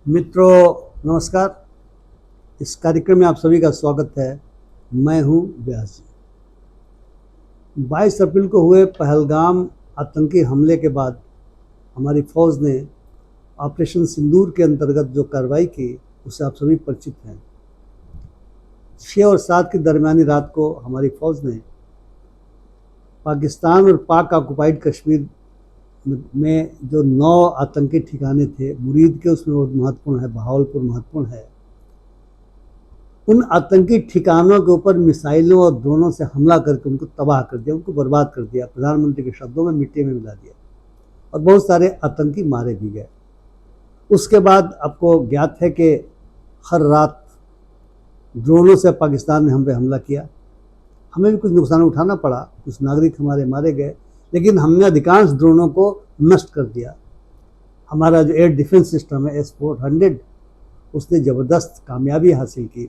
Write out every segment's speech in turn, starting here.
मित्रों नमस्कार। इस कार्यक्रम में आप सभी का स्वागत है। मैं हूं व्यास जी। 22 अप्रैल को हुए पहलगाम आतंकी हमले के बाद हमारी फौज ने ऑपरेशन सिंदूर के अंतर्गत जो कार्रवाई की उससे आप सभी परिचित हैं। 6 और 7 की दरमियानी रात को हमारी फौज ने पाकिस्तान और पाक ऑक्युपाइड कश्मीर में जो 9 आतंकी ठिकाने थे, मुरीद के उसमें बहुत महत्वपूर्ण है, बहावलपुर महत्वपूर्ण है, उन आतंकी ठिकानों के ऊपर मिसाइलों और ड्रोनों से हमला करके उनको तबाह कर दिया, उनको बर्बाद कर दिया। प्रधानमंत्री के शब्दों में मिट्टी में मिला दिया और बहुत सारे आतंकी मारे भी गए। उसके बाद आपको ज्ञात है कि हर रात ड्रोनों से पाकिस्तान ने हम पे हमला किया। हमें भी कुछ नुकसान उठाना पड़ा, कुछ नागरिक हमारे मारे गए, लेकिन हमने अधिकांश ड्रोनों को नष्ट कर दिया। हमारा जो एयर डिफेंस सिस्टम है S-400 उसने ज़बरदस्त कामयाबी हासिल की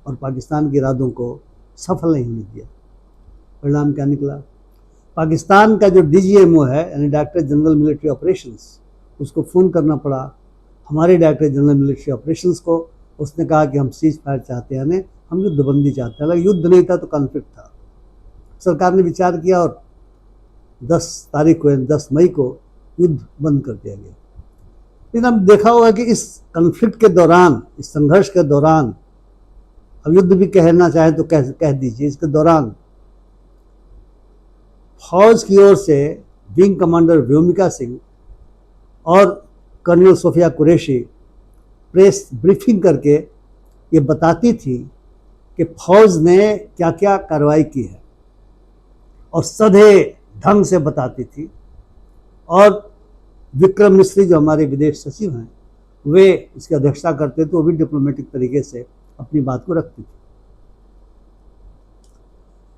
और पाकिस्तान के इरादों को सफल नहीं होने दिया। परिणाम क्या निकला? पाकिस्तान का जो DGMO है यानी डायरेक्टर जनरल मिलिट्री ऑपरेशंस, उसको फ़ोन करना पड़ा हमारे डायरेक्टर जनरल मिलिट्री ऑपरेशंस को। उसने कहा कि हम सीज फायर चाहते हैं, यानी हम युद्धबंदी चाहते हैं। अगर युद्ध नहीं था तो कॉन्फ्लिक्ट था। सरकार ने विचार किया और 10 मई को युद्ध बंद कर दिया गया। लेकिन अब देखा होगा कि इस कॉन्फ्लिक्ट के दौरान, इस संघर्ष के दौरान, अब युद्ध भी कहना चाहे तो कह दीजिए, इसके दौरान फौज की ओर से विंग कमांडर व्योमिका सिंह और colonel Sofiya Qureshi press briefing करके ये बताती थी कि फौज ने क्या क्या कार्रवाई की है और सधे ढंग से बताती थी। और विक्रम मिस्री जो हमारे विदेश सचिव हैं, वे इसकी अध्यक्षता करते थे, वो भी डिप्लोमेटिक तरीके से अपनी बात को रखती थी।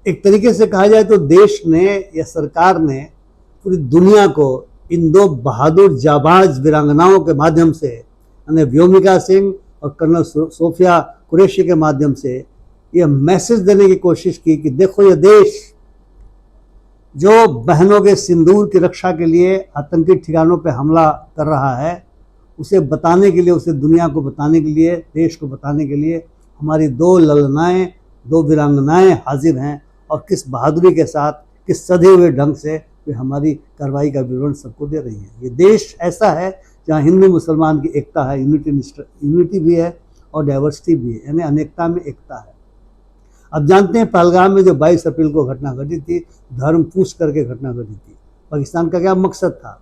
एक तरीके से कहा जाए तो देश ने या सरकार ने पूरी दुनिया को इन 2 बहादुर जाबाज वीरांगनाओं के माध्यम से, यानी व्योमिका सिंह और कर्नल सोफिया कुरैशी के माध्यम से यह मैसेज देने की कोशिश की कि देखो, ये देश जो बहनों के सिंदूर की रक्षा के लिए आतंकी ठिकानों पर हमला कर रहा है, उसे बताने के लिए, उसे दुनिया को बताने के लिए, देश को बताने के लिए हमारी 2 ललनाएं, 2 वीरांगनाएं हाजिर हैं और किस बहादुरी के साथ, किस सधे हुए ढंग से वे हमारी कार्रवाई का विवरण सबको दे रही हैं। ये देश ऐसा है जहाँ हिंदू मुसलमान की एकता है, यूनिटी भी है और डाइवर्सिटी भी है, यानी अनेकता में एकता है। अब जानते हैं पहलगाम में जो 22 अप्रैल को घटना घटी थी, धर्म पूछ करके घटना घटी थी। पाकिस्तान का क्या मकसद था?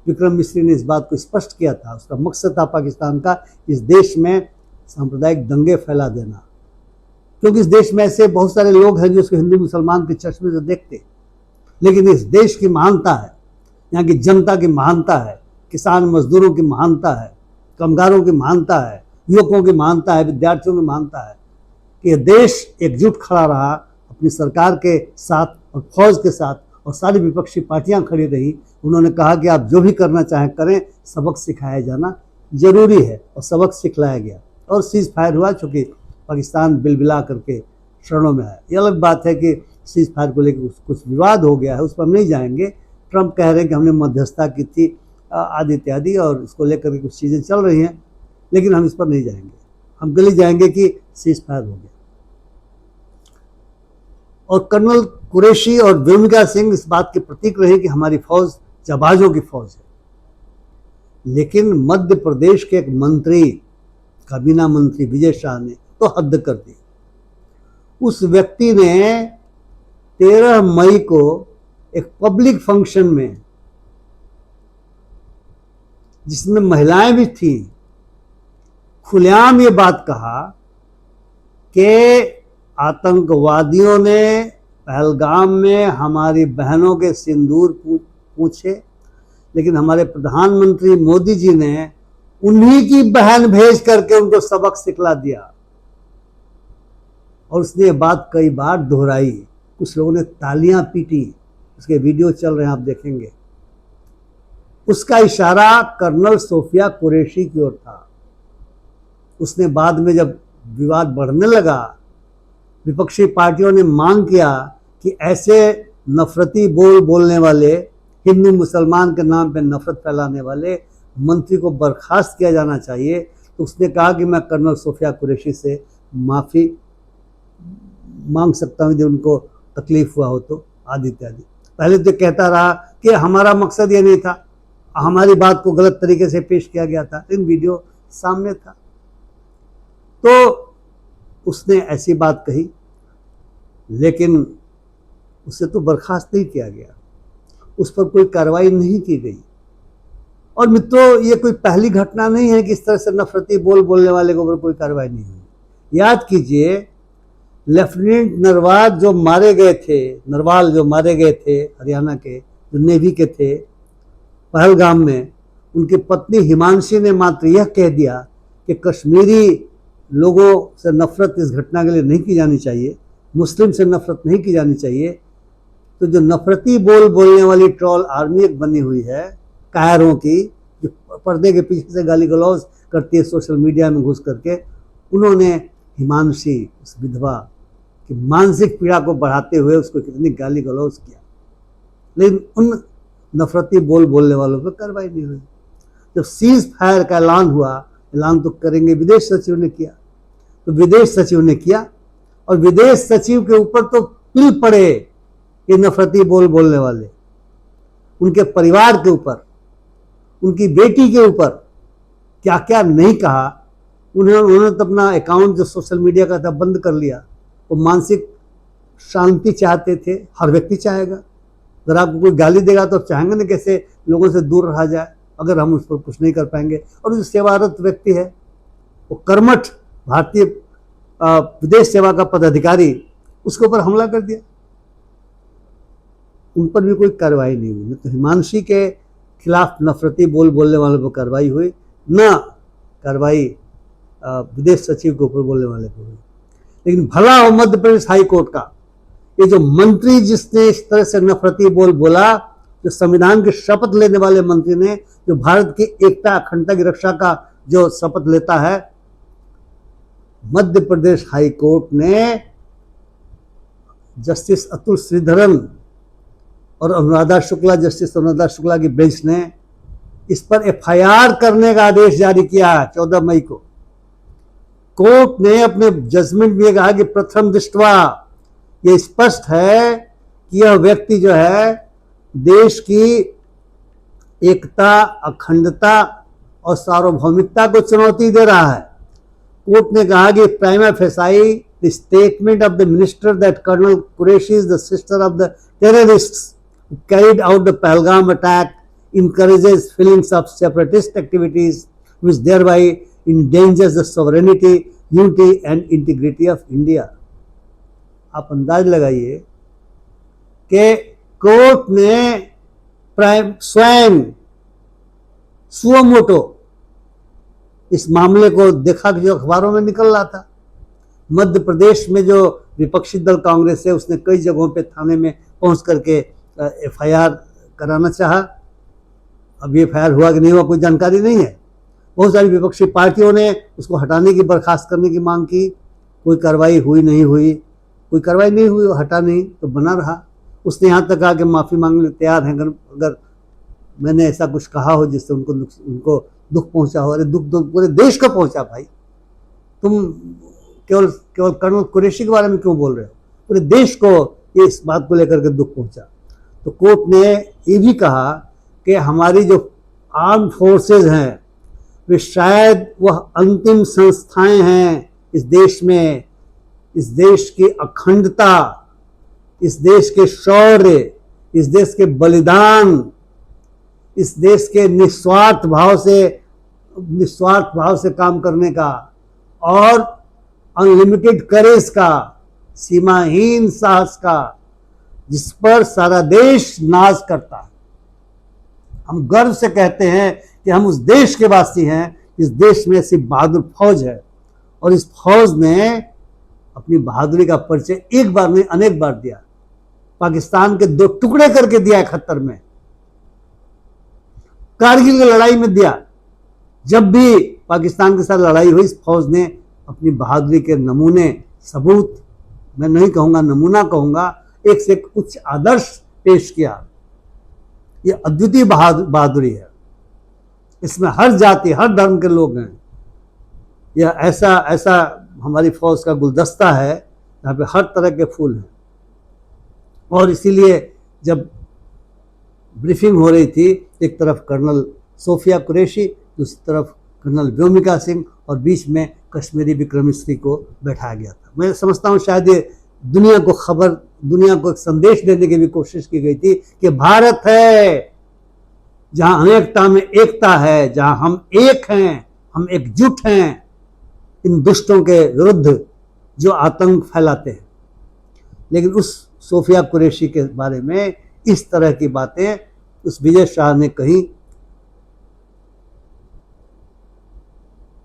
विक्रम मिस्री ने इस बात को स्पष्ट किया था। उसका मकसद था पाकिस्तान का इस देश में सांप्रदायिक दंगे फैला देना, क्योंकि इस देश में ऐसे बहुत सारे लोग हैं जो उसको हिंदू मुसलमान के चश्मे से देखते। लेकिन इस देश की महानता है, यहाँ की जनता की महानता है, किसान मजदूरों की महानता है, कामगारों की महानता है, युवकों की महानता है, विद्यार्थियों की महानता है कि यह देश एकजुट खड़ा रहा अपनी सरकार के साथ और फौज के साथ, और सारी विपक्षी पार्टियां खड़ी रही। उन्होंने कहा कि आप जो भी करना चाहें करें, सबक सिखाया जाना जरूरी है, और सबक सिखलाया गया और सीज फायर हुआ। चूँकि पाकिस्तान बिलबिला करके शरणों में आया। ये अलग बात है कि सीज फायर को लेकर कुछ विवाद हो गया है, उस पर हम नहीं जाएंगे। ट्रंप कह रहे हैं कि हमने मध्यस्थता की थी आदि इत्यादि, और इसको लेकर के कुछ चीज़ें चल रही हैं, लेकिन हम इस पर नहीं जाएंगे। हम गली जाएंगे कि सीज फायर हो गया। और कर्नल कुरैशी और व्योमिका सिंह इस बात के प्रतीक रहे कि हमारी फौज जाबाजों की फौज है। लेकिन मध्य प्रदेश के एक मंत्री, काबीना मंत्री विजय शाह ने तो हद कर दी। उस व्यक्ति ने 13 मई को एक पब्लिक फंक्शन में, जिसमें महिलाएं भी थी, खुलेआम ये बात कहा कि आतंकवादियों ने पहलगाम में हमारी बहनों के सिंदूर पूछे, लेकिन हमारे प्रधानमंत्री मोदी जी ने उन्हीं की बहन भेज करके उनको सबक सिखला दिया। और उसने ये बात कई बार दोहराई। कुछ लोगों ने तालियां पीटी, उसके वीडियो चल रहे हैं, आप देखेंगे। उसका इशारा कर्नल सोफिया कुरैशी की ओर था। उसने बाद में जब विवाद बढ़ने लगा, विपक्षी पार्टियों ने मांग किया कि ऐसे नफरती बोलने वाले, हिंदू मुसलमान के नाम पे नफरत फैलाने वाले मंत्री को बर्खास्त किया जाना चाहिए। तो उसने कहा कि मैं कर्नल सोफिया कुरैशी से माफ़ी मांग सकता हूँ यदि उनको तकलीफ हुआ हो तो, आदि इत्यादि। पहले तो कहता रहा कि हमारा मकसद ये नहीं था, हमारी बात को गलत तरीके से पेश किया गया था, लेकिन वीडियो सामने था। तो उसने ऐसी बात कही, लेकिन उसे तो बर्खास्त नहीं किया गया, उस पर कोई कार्रवाई नहीं की गई। और मित्रों, ये कोई पहली घटना नहीं है कि इस तरह से नफरती बोलने वाले के ऊपर कोई कार्रवाई नहीं हुई। याद कीजिए, लेफ्टिनेंट नरवाल जो मारे गए थे हरियाणा के, जो नेवी के थे, पहलगाम में, उनकी पत्नी हिमांशी ने मात्र यह कह दिया कि कश्मीरी लोगों से नफरत इस घटना के लिए नहीं की जानी चाहिए, मुस्लिम से नफरत नहीं की जानी चाहिए। तो जो नफरती बोलने वाली ट्रोल आर्मी एक बनी हुई है कायरों की, जो पर्दे के पीछे से गाली गलौज करती है सोशल मीडिया में घुस करके, उन्होंने हिमांशी, उस विधवा की मानसिक पीड़ा को बढ़ाते हुए उसको कितनी गाली गलौज किया, लेकिन उन नफरती बोलने वालों पर कार्रवाई नहीं हुई। जब सीज फायर का ऐलान हुआ, ऐलान तो करेंगे विदेश सचिव ने किया, तो विदेश सचिव ने किया, और विदेश सचिव के ऊपर तो पिल पड़े ये नफरती बोलने वाले, उनके परिवार के ऊपर, उनकी बेटी के ऊपर क्या क्या नहीं कहा। उन्होंने तो अपना अकाउंट जो सोशल मीडिया का था बंद कर लिया। वो मानसिक शांति चाहते थे, हर व्यक्ति चाहेगा। अगर आपको कोई गाली देगा तो आप चाहेंगे ना कैसे लोगों से दूर रहा जाए, अगर हम उस पर कुछ नहीं कर पाएंगे। और जो सेवारत व्यक्ति है, वो कर्मठ भारतीय विदेश सेवा का पदाधिकारी, उसके ऊपर हमला कर दिया, उन पर भी कोई कार्रवाई नहीं हुई। तो हिमांशी के खिलाफ नफरती बोलने वालों पर कार्रवाई हुई, न कार्रवाई विदेश सचिव के ऊपर बोलने वाले पर हुई। लेकिन भला हो मध्य प्रदेश हाई कोर्ट का, ये जो मंत्री जिसने इस तरह से नफरती बोला, जो संविधान की शपथ लेने वाले मंत्री ने, जो भारत की एकता अखंडता की रक्षा का जो शपथ लेता है, मध्य प्रदेश हाई कोर्ट ने जस्टिस अतुल श्रीधरन और जस्टिस अनुराधा शुक्ला की बेंच ने इस पर एफआईआर करने का आदेश जारी किया 14 मई को। कोर्ट ने अपने जजमेंट में कहा कि प्रथम दृष्टया ये स्पष्ट है कि यह व्यक्ति जो है देश की एकता, अखंडता और सार्वभौमिकता को चुनौती दे रहा है। कोर्ट ने कहा कि prima facie the statement of the minister that colonel Qureshi is the sister of the terrorists who carried out the Pahalgam attack encourages feelings of separatist activities which thereby endangers the sovereignty, unity and integrity of India। आप अंदाज लगाइए कि court ने स्वयं suo motu इस मामले को देखा कि जो अखबारों में निकल रहा था। मध्य प्रदेश में जो विपक्षी दल कांग्रेस है, उसने कई जगहों पे थाने में पहुंच करके एफआईआर कराना चाहा। अब ये एफआईआर हुआ कि नहीं हुआ कोई जानकारी नहीं है। बहुत सारी विपक्षी पार्टियों ने उसको हटाने की, बर्खास्त करने की मांग की। कोई कार्रवाई हुई नहीं हुई, कोई कार्रवाई नहीं हुई, हटा नहीं तो बना रहा। उसने यहाँ तक कहा कि माफ़ी मांगने के लिए तैयार हैं अगर मैंने ऐसा कुछ कहा हो जिससे उनको दुख पहुंचा हो। अरे दुख तो पूरे देश को पहुंचा भाई, तुम केवल कर्नल कुरैशी के बारे में क्यों बोल रहे हो? पूरे देश को इस बात को लेकर के दुख पहुंचा। तो कोर्ट ने ये भी कहा कि हमारी जो आर्म फोर्सेज हैं, वे शायद वह अंतिम संस्थाएं हैं इस देश में, इस देश की अखंडता, इस देश के शौर्य, इस देश के बलिदान, इस देश के निस्वार्थ भाव से काम करने का और अनलिमिटेड करेज का, सीमाहीन साहस का, जिस पर सारा देश नाज करता है। हम गर्व से कहते हैं कि हम उस देश के वासी हैं। इस देश में ऐसी बहादुर फौज है, और इस फौज ने अपनी बहादुरी का परिचय एक बार नहीं अनेक बार दिया। पाकिस्तान के 2 टुकड़े करके दिया 71 में, कारगिल की लड़ाई में दिया। जब भी पाकिस्तान के साथ लड़ाई हुई, इस फौज ने अपनी बहादुरी के नमूने, सबूत, मैं नहीं कहूंगा नमूना कहूंगा, एक से एक उच्च आदर्श पेश किया। ये अद्वितीय बहादुरी है। इसमें हर जाति, हर धर्म के लोग हैं। यह ऐसा ऐसा हमारी फौज का गुलदस्ता है जहाँ पे हर तरह के फूल हैं। और इसीलिए जब ब्रीफिंग हो रही थी, एक तरफ कर्नल सोफिया कुरैशी, दूसरी तरफ कर्नल व्योमिका सिंह, और बीच में कश्मीरी विक्रम मिस्री को बैठाया गया था। मैं समझता हूँ शायद ये दुनिया को एक संदेश देने की भी कोशिश की गई थी कि भारत है जहां अनेकता में एकता है, जहां हम एक हैं, हम एकजुट हैं इन दुष्टों के विरुद्ध जो आतंक फैलाते हैं। लेकिन उस सोफिया कुरैशी के बारे में इस तरह की बातें उस विजय शाह ने कही।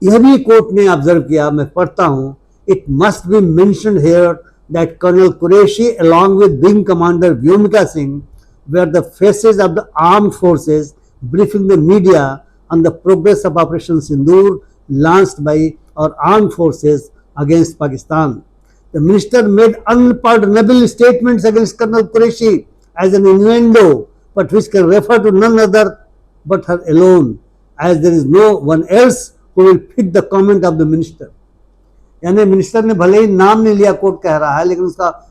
यह भी कोर्ट ने ऑब्जर्व किया, मैं पढ़ता हूं, it must be mentioned here that colonel Qureshi along with wing commander Vyomika Singh were the faces of the armed forces briefing the media on the progress of Operation Sindoor launched by our armed forces against Pakistan. The minister made unpardonable statements against Colonel Qureshi as an innuendo, but which can refer to none other but her alone, as there is no one else who will fit the comment of the minister. यानी minister ने भले ही नाम नहीं लिया, court कह रहा है, लेकिन उसका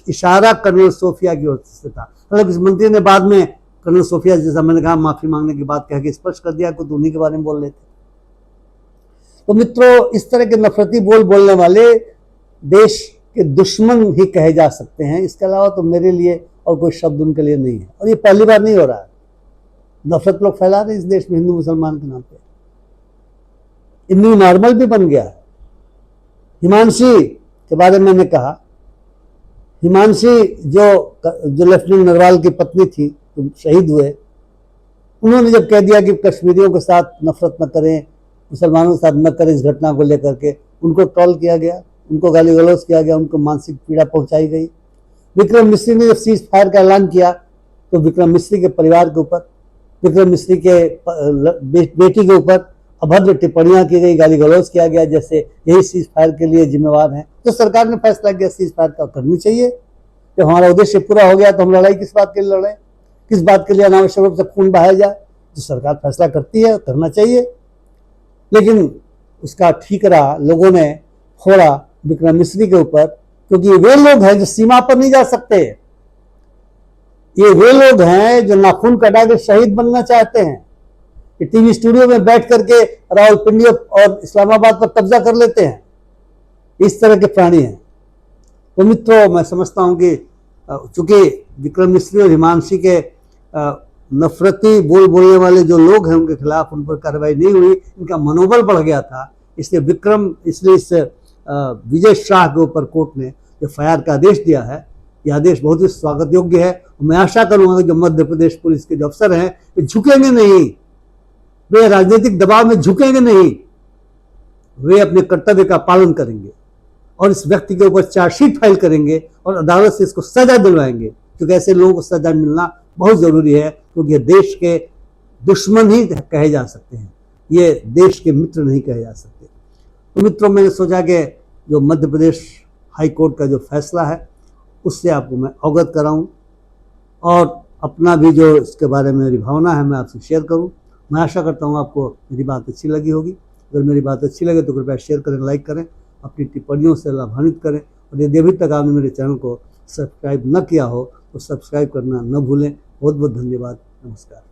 इशारा कर्नल सोफिया की ओर से था। मतलब इस मंत्री ने बाद में कर्नल सोफिया, जैसा मैंने कहा, माफी मांगने की बात कह के स्पष्ट कर दिया कि तो उन्हीं के बारे में बोल रहे थे। तो मित्रों, इस तरह के नफरती बोलने वाले देश के दुश्मन ही कहे जा सकते हैं। इसके अलावा तो मेरे लिए और कोई शब्द उनके लिए नहीं है। और ये पहली बार नहीं हो रहा है। नफरत लोग फैला रहे इस देश में हिंदू मुसलमान के नाम पे। न्यू नॉर्मल भी बन गया है। हिमांशी के बारे में मैंने कहा, हिमांशी जो लेफ्टिनेंट नरवाल की पत्नी थी, तो शहीद हुए, उन्होंने जब कह दिया कि कश्मीरियों के साथ नफरत न करें, मुसलमानों के साथ न करें, इस घटना को लेकर के उनको ट्रोल किया गया, उनको गाली गलौज किया गया, उनको मानसिक पीड़ा पहुंचाई गई। विक्रम मिस्री ने जब सीज फायर का ऐलान किया तो विक्रम मिस्री के परिवार के ऊपर, विक्रम मिस्री के बेटी के ऊपर अभद्र टिप्पणियां की गई, गाली गलौज किया गया, जैसे यही सीज फायर के लिए जिम्मेवार हैं। तो सरकार ने फैसला किया सीज फायर का करनी चाहिए। जब हमारा उद्देश्य पूरा हो गया तो हम लड़ाई किस बात के लिए लड़े, किस बात के लिए अनावश्यक रूप से खून बहाया जाए? जो सरकार फैसला करती है करना चाहिए। लेकिन उसका ठीकरा लोगों ने फोड़ा विक्रम मिस्री के ऊपर, क्योंकि वे लोग हैं जो सीमा पर नहीं जा सकते। ये वे लोग हैं जो नाखून कटा के शहीद बनना चाहते हैं, कि टीवी स्टूडियो में बैठ करके रावलपिंडी और इस्लामाबाद पर कब्जा कर लेते हैं। इस तरह के प्राणी हैं। तो मित्रों, मैं समझता हूं कि चूंकि विक्रम मिस्री और हिमांशी के नफरती बोलने वाले जो लोग हैं उनके खिलाफ उन पर कार्रवाई नहीं हुई, इनका मनोबल बढ़ गया था, इसलिए इस विजय शाह के ऊपर कोर्ट ने जो FIR का आदेश दिया है, यह आदेश बहुत ही स्वागत योग्य है। मैं आशा करूंगा कि जो मध्य प्रदेश पुलिस के जो अफसर हैं वे झुकेंगे नहीं, वे राजनीतिक दबाव में झुकेंगे नहीं, वे अपने कर्तव्य का पालन करेंगे और इस व्यक्ति के ऊपर चार्जशीट फाइल करेंगे और अदालत से इसको सजा दिलवाएंगे, क्योंकि ऐसे लोगों को सजा मिलना बहुत जरूरी है, क्योंकि देश के दुश्मन ही कहे जा सकते हैं, ये देश के मित्र नहीं कहे जा सकते। तो मित्रों, मैंने सोचा कि जो मध्य प्रदेश हाई कोर्ट का जो फैसला है उससे आपको मैं अवगत कराऊं और अपना भी जो इसके बारे में मेरी भावना है मैं आपसे शेयर करूं। मैं आशा करता हूं आपको मेरी बात अच्छी लगी होगी। अगर मेरी बात अच्छी लगे तो कृपया शेयर करें, लाइक करें, अपनी टिप्पणियों से लाभान्वित करें, और यदि अभी तक आपने मेरे चैनल को सब्सक्राइब न किया हो तो सब्सक्राइब करना न भूलें। बहुत बहुत धन्यवाद। नमस्कार।